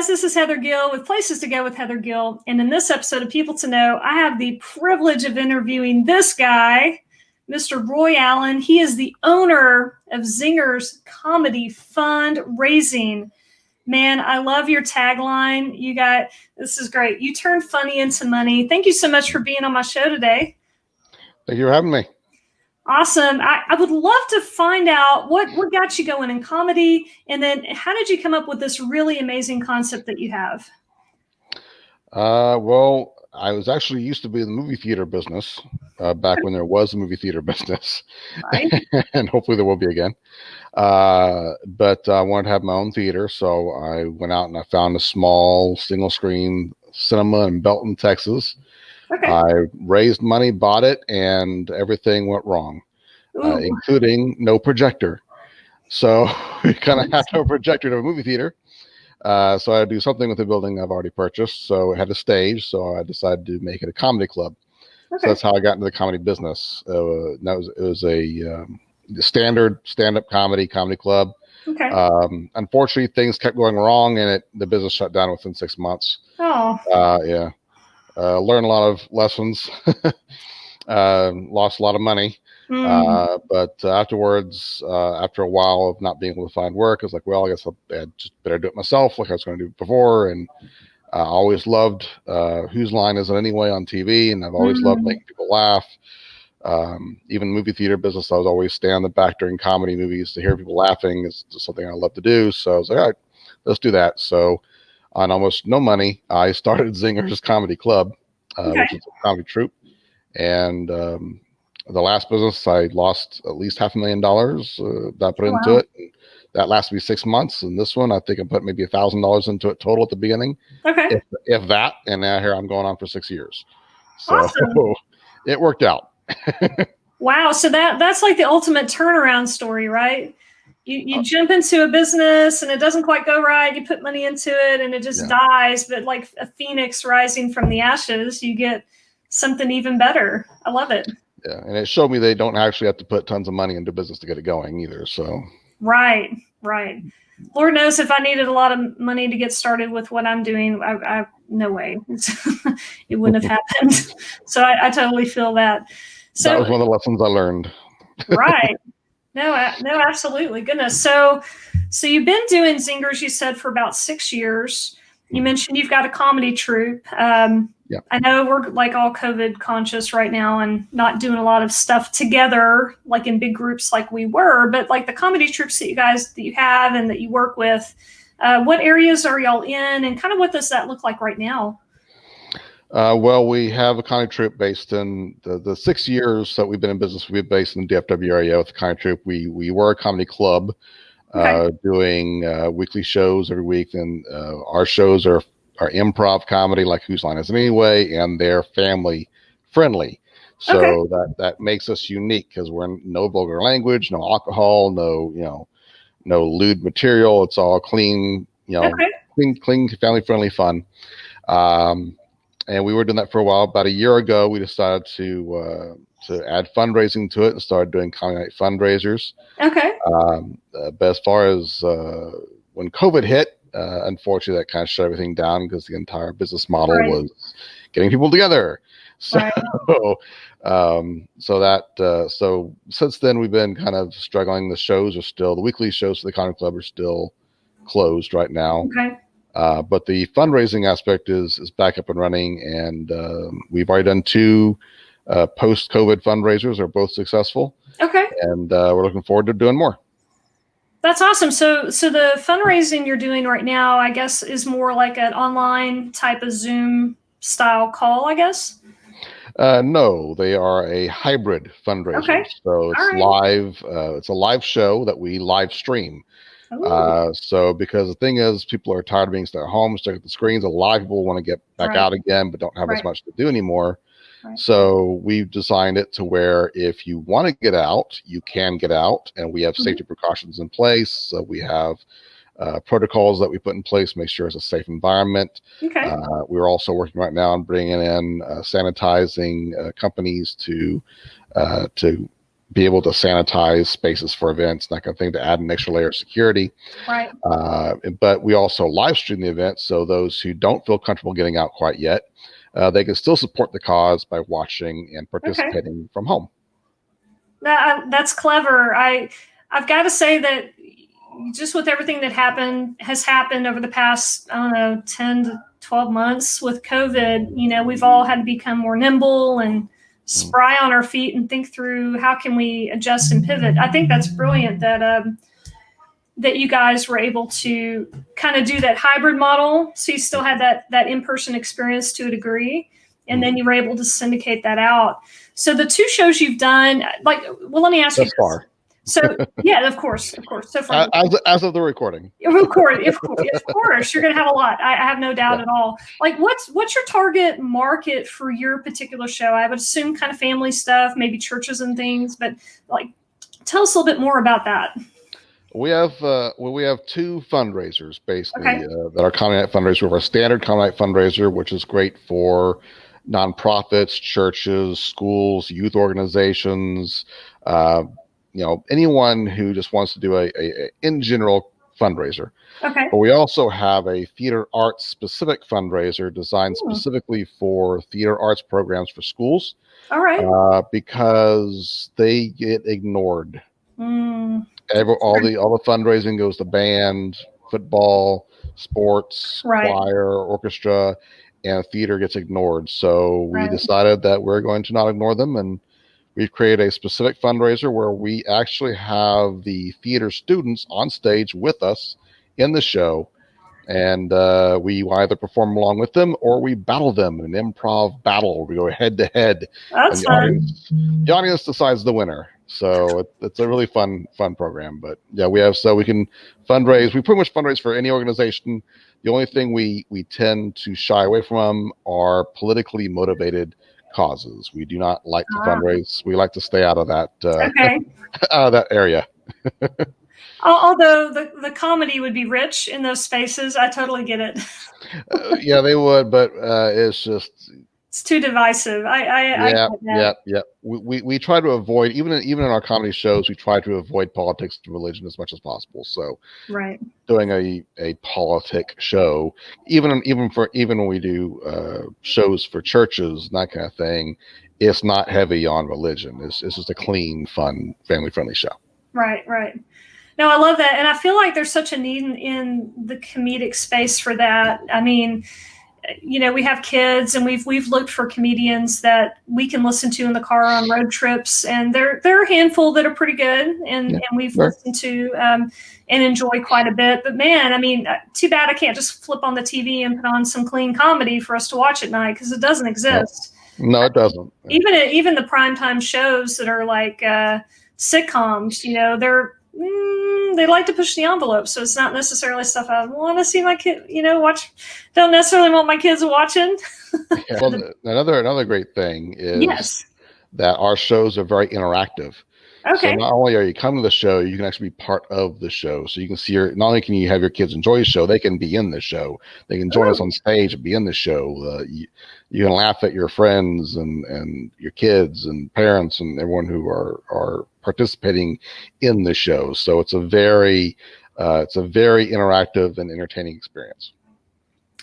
guys, this is Heather Gill with Places to Go with Heather Gill. And in this episode of People to Know, I have the privilege of interviewing this guy, Mr. Roy Allen. He is the owner of ZingerZ Comedy FUNdraising. Man, I love your tagline. This is great. You turn funny into money. Thank you so much for being on my show today. Thank you for having me. Awesome. I would love to find out what got you going in comedy, and then how did you come up with this really amazing concept that you have? Well, I was actually used to be in the movie theater business back when there was a movie theater business, Right. and hopefully there will be again. But I wanted to have my own theater, so I went out and I found a small single screen cinema in Belton, Texas. Okay. I raised money, bought it, and everything went wrong, including no projector. So we kind of had no projector to a movie theater. So I had to do something with the building I've already purchased. So it had a stage. So I decided to make it a comedy club. Okay. So that's how I got into the comedy business. It was a standard stand-up comedy club. Okay. Unfortunately, things kept going wrong, and the business shut down within 6 months. Oh. Yeah. Learned a lot of lessons, lost a lot of money. But afterwards, after a while of not being able to find work, I was like, well, I guess I just better do it myself like I was going to do before. And I always loved Whose Line Is It Anyway on TV, and I've always loved making people laugh. Even movie theater business, I was always stay on the back during comedy movies to hear people laughing is something I love to do. So I was like, all right, let's do that. So on almost no money, I started ZingerZ Comedy Club, which is a comedy troupe. And the last business, I lost at least $500,000 that I put into it. And that lasted me 6 months. And this one, I think I put maybe $1,000 into it total at the beginning. Okay. If that. And now here I'm going on for 6 years. So awesome. It worked out. Wow. So that's like the ultimate turnaround story, right? You jump into a business and it doesn't quite go right. You put money into it and it just dies. But like a phoenix rising from the ashes, you get something even better. I love it. Yeah. And it showed me they don't actually have to put tons of money into business to get it going either. So. Right. Lord knows if I needed a lot of money to get started with what I'm doing, I no way. It wouldn't have happened. So I totally feel that. So that was one of the lessons I learned. Right. No, absolutely. Goodness. So you've been doing ZingerZ, you said, for about 6 years. You mentioned you've got a comedy troupe. I know we're like all COVID conscious right now and not doing a lot of stuff together, like in big groups like we were, but like the comedy troupes that you have and that you work with, what areas are y'all in and kind of what does that look like right now? Well, we have a comedy troupe based in the 6 years that we've been in business. We've been based in the DFW area with the comedy troupe. We were a comedy club, doing weekly shows every week. And our shows are improv comedy, like Whose Line Is It Anyway, and they're family friendly. So that makes us unique because we're no vulgar language, no alcohol, no lewd material. It's all clean, clean, family friendly fun. And we were doing that for a while. About a year ago, we decided to add fundraising to it and started doing comedy night fundraisers. Okay. But as far as when COVID hit, unfortunately, that kind of shut everything down because the entire business model was getting people together. So, so since then, we've been kind of struggling. The weekly shows for the comedy club are still closed right now. Okay. But the fundraising aspect is back up and running, and we've already done 2 post-COVID fundraisers. They're both successful. Okay. And we're looking forward to doing more. That's awesome. So the fundraising you're doing right now, I guess, is more like an online type of Zoom style call, I guess? No, they are a hybrid fundraiser. Okay. So it's live. It's a live show that we live stream. So because the thing is, people are tired of being stuck at home, stuck at the screens. A lot of people want to get back out again, but don't have as much to do anymore. So we've designed it to where if you want to get out, you can get out, and we have safety precautions in place. So we have protocols that we put in place to make sure it's a safe environment. We're also working right now on bringing in sanitizing companies to be able to sanitize spaces for events, that kind of thing, to add an extra layer of security. Right. But we also live stream the event, so those who don't feel comfortable getting out quite yet, they can still support the cause by watching and participating from home. That's clever. I've got to say that just with everything that has happened over the past, I don't know, 10 to 12 months with COVID, you know, we've all had to become more nimble and spry on our feet and think through how can we adjust and pivot. I think that's brilliant that that you guys were able to kind of do that hybrid model. So you still had that in-person experience to a degree, and then you were able to syndicate that out. So the 2 shows you've done, like, well, let me ask you this. Far. So yeah, of course. So far, as of the recording, of course, you're going to have a lot. I have no doubt at all. Like, what's your target market for your particular show? I would assume kind of family stuff, maybe churches and things. But like, tell us a little bit more about that. We have 2 fundraisers basically that are Comedy Night fundraiser. We have our standard Comedy Night fundraiser, which is great for nonprofits, churches, schools, youth organizations. You know, anyone who just wants to do a in general fundraiser. Okay. But we also have a theater arts specific fundraiser designed specifically for theater arts programs for schools. All right. Because they get ignored. All the fundraising goes to band, football, sports, choir, orchestra, and theater gets ignored. So we decided that we're going to not ignore them, and we've created a specific fundraiser where we actually have the theater students on stage with us in the show, and we either perform along with them or we battle them in an improv battle. We go head to head. That's fun. The audience decides the winner. So it's a really fun program. But yeah, we can fundraise. We pretty much fundraise for any organization. The only thing we tend to shy away from are politically motivated causes. We do not like to fundraise. We like to stay out of that out of that area. Although the comedy would be rich in those spaces, I totally get it. Yeah, they would, but it's too divisive. Yeah. We try to avoid, even in our comedy shows, we try to avoid politics and religion as much as possible. So doing a politic show, even when we do shows for churches and that kind of thing, it's not heavy on religion. It's just a clean, fun, family friendly show. Right. No, I love that. And I feel like there's such a need in the comedic space for that. I mean, you know, we have kids, and we've looked for comedians that we can listen to in the car on road trips, and there are a handful that are pretty good, and we've listened to and enjoy quite a bit. But man, I mean, too bad I can't just flip on the TV and put on some clean comedy for us to watch at night, because it doesn't exist. No, it doesn't. Even the primetime shows that are like sitcoms, you know, they like to push the envelope, so it's not necessarily stuff I want to see my kid, you know, watch. Don't necessarily want my kids watching. Well, another great thing is that our shows are very interactive. Okay. So not only are you coming to the show, you can actually be part of the show. So you can see not only can you have your kids enjoy the show, they can be in the show. They can join us on stage and be in the show. You can laugh at your friends and your kids and parents and everyone who are participating in the show. So it's a very interactive and entertaining experience.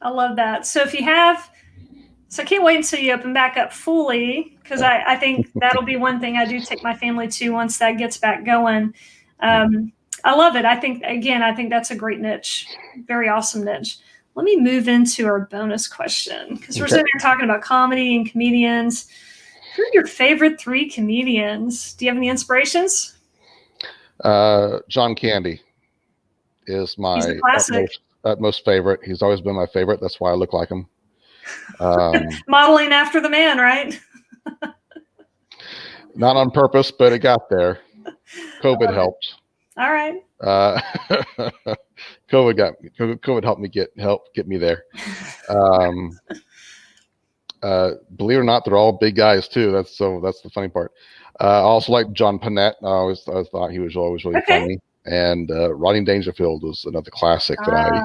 I love that. So I can't wait until you open back up fully, because I think that'll be one thing I do take my family to once that gets back going. I love it. I think that's a great niche. Very awesome niche. Let me move into our bonus question, because we're sitting here talking about comedy and comedians. Who are your favorite 3 comedians? Do you have any inspirations? John Candy is my utmost favorite. He's always been my favorite. That's why I look like him. Modeling after the man, right? Not on purpose, but it got there. COVID helped. All right. COVID helped me get me there. Believe it or not, they're all big guys too. That's the funny part. I also like John Panette. I always thought he was always really funny. And Rodney Dangerfield was another classic that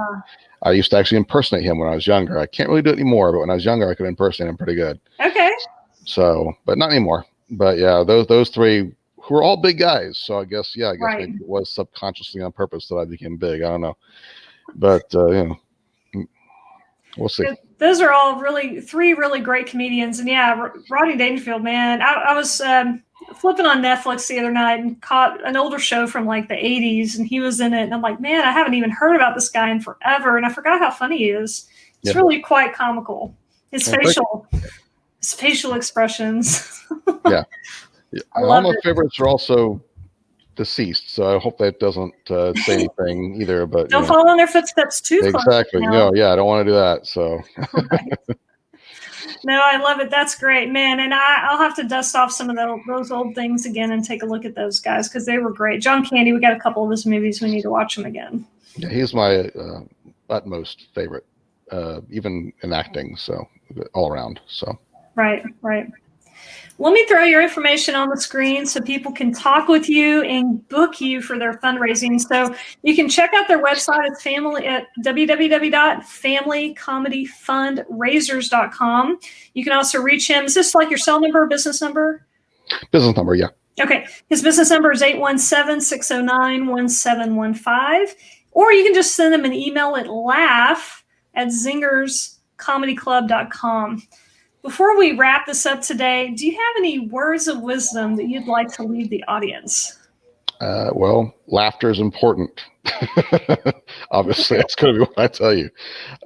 I used to actually impersonate him when I was younger. I can't really do it anymore, but when I was younger, I could impersonate him pretty good. Okay. So, but not anymore. But yeah, those 3 who are all big guys. So I guess Right. maybe it was subconsciously on purpose that I became big. I don't know, but you know, we'll see. Those are all three really great comedians. And yeah, Rodney Dangerfield, man, I was flipping on Netflix the other night and caught an older show from like the 80s, and he was in it. And I'm like, man, I haven't even heard about this guy in forever. And I forgot how funny he is. It's really quite comical. His facial expressions. Yeah. All my favorites are also deceased, so I hope that doesn't say anything either. But don't follow in their footsteps too close. Exactly. Yeah, I don't want to do that. So. Right. No, I love it. That's great, man. And I'll have to dust off some of those old things again and take a look at those guys because they were great. John Candy, we got a couple of his movies. We need to watch them again. Yeah, he's my utmost favorite, even in acting. So all around. So. Right. Let me throw your information on the screen so people can talk with you and book you for their fundraising. So you can check out their website at www.familycomedyfundraisers.com. You can also reach him. Is this like your cell number or business number? Business number, yeah. Okay. His business number is 817-609-1715. Or you can just send him an email at laugh@ZingerZComedyClub.com. Before we wrap this up today, do you have any words of wisdom that you'd like to leave the audience? Well, laughter is important. Obviously, that's going to be what I tell you.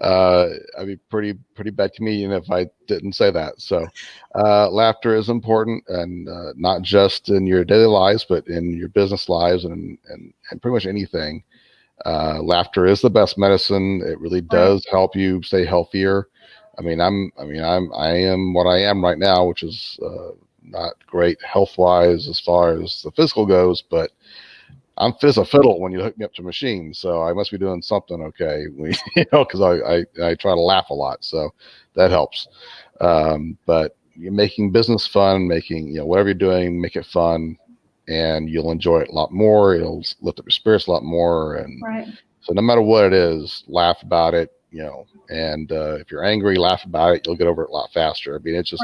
I'd be pretty bad comedian if I didn't say that. So, laughter is important, and not just in your daily lives, but in your business lives and pretty much anything. Laughter is the best medicine. It really does help you stay healthier. I am what I am right now, which is not great health-wise as far as the physical goes, but I'm fit as a fiddle when you hook me up to machines, so I must be doing something okay. Because I try to laugh a lot, so that helps. But you're making business fun, making whatever you're doing, make it fun, and you'll enjoy it a lot more. It'll lift up your spirits a lot more, and so no matter what it is, laugh about it. And if you're angry, laugh about it. You'll get over it a lot faster. I mean, it's just,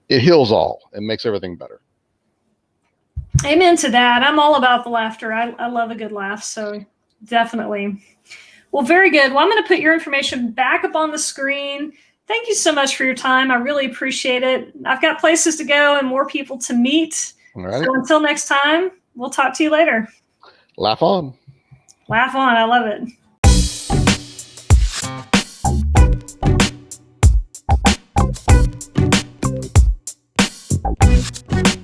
it heals all and makes everything better. Amen to that. I'm all about the laughter. I love a good laugh. So definitely. Well, very good. Well, I'm going to put your information back up on the screen. Thank you so much for your time. I really appreciate it. I've got places to go and more people to meet. All right. So until next time, we'll talk to you later. Laugh on. Laugh on. I love it. Thank you.